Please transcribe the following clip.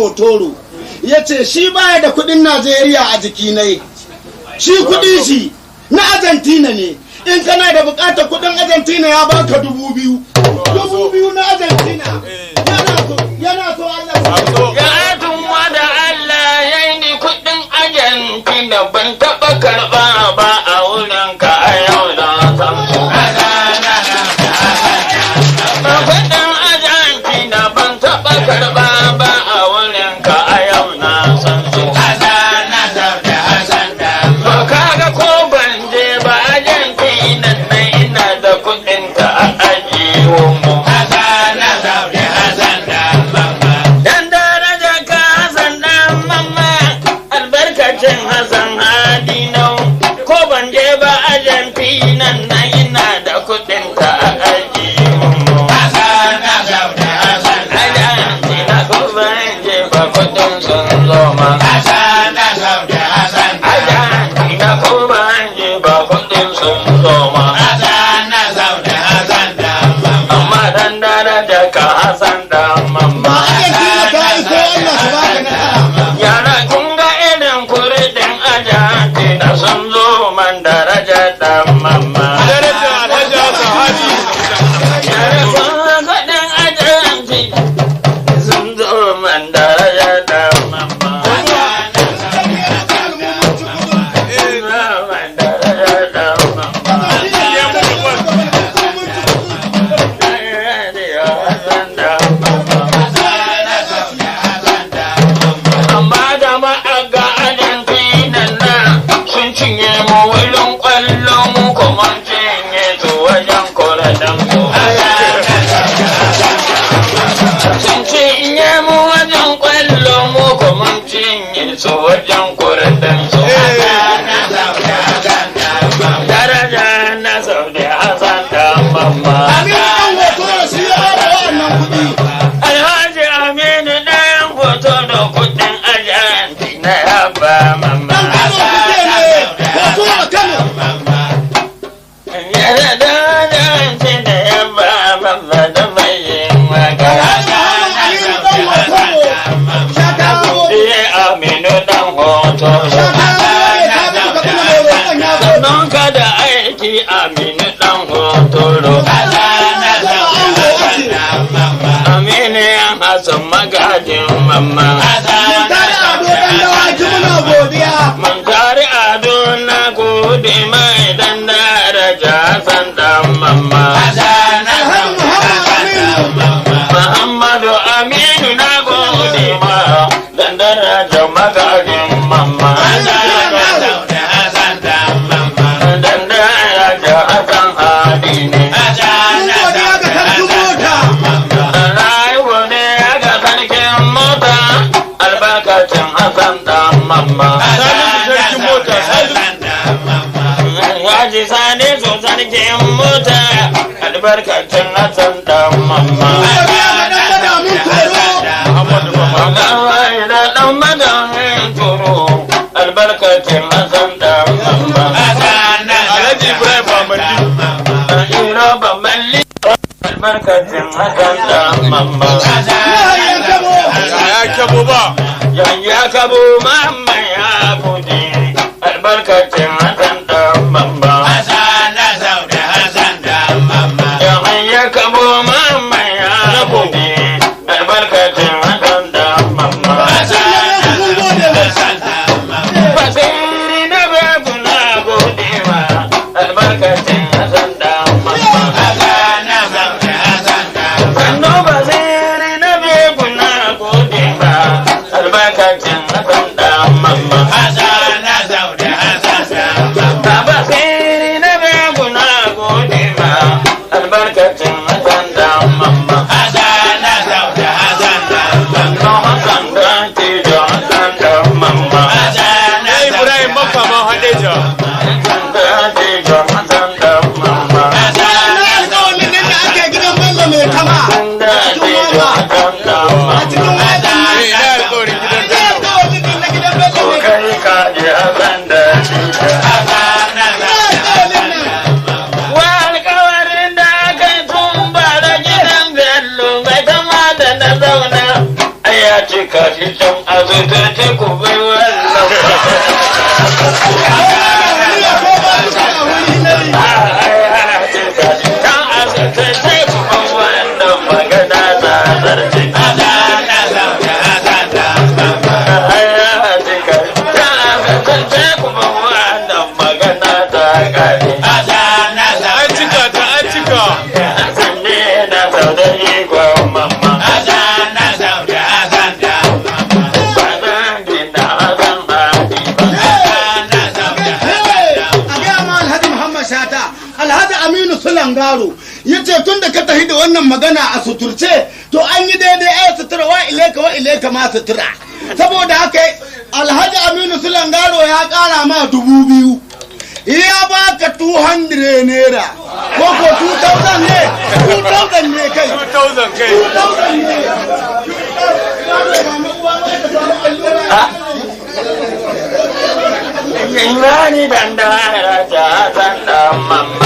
hotoro ya ce shi baya da kudin Najeriya a jiki ne, shi kudin shi na Argentina ne. In kana da bukatar kudin Argentina ya baka 2,000 na Argentina. Yana so Allah ya tunwa da Allah ya yi ni kudin Argentina ban taba karba ba a wurin ka a yau da san su. Kudin Argentina ban taba karba ba a wurin ka a yau na san su. To kaga ko ban je ba Argentina na ina da kudin ka a ajiyar mu. Mantari ado na gode mai dan daraja san dan mamma. Muhammadu Aminu na gode ma dan daraja magajin mamma. Dan daraja Hassan Hadi ne. Haji Sani so sarkin mota albarkacin Hassan dan mamma. Dan madamin turo albarkacin Hassan dan mamma. Alhaji Ibrahim Bamalli albarkacin Hassan dan mamma. Ya kabo ba. Ya kabo mamma ya bude albarkacin Hassan dan mamma. Aminu Sulangaro ya ce tun da ka tafi da wannan magana a suturce to an yi daidai ai sutura wa ilaika ma sutura saboda haka Alhaji Aminu Sulangaro ya kara ma 2000 ya baka 200 naira ko 2000 ne 2000 ne kai 2000 kai 2000 ne Imani dan da ta san da mamma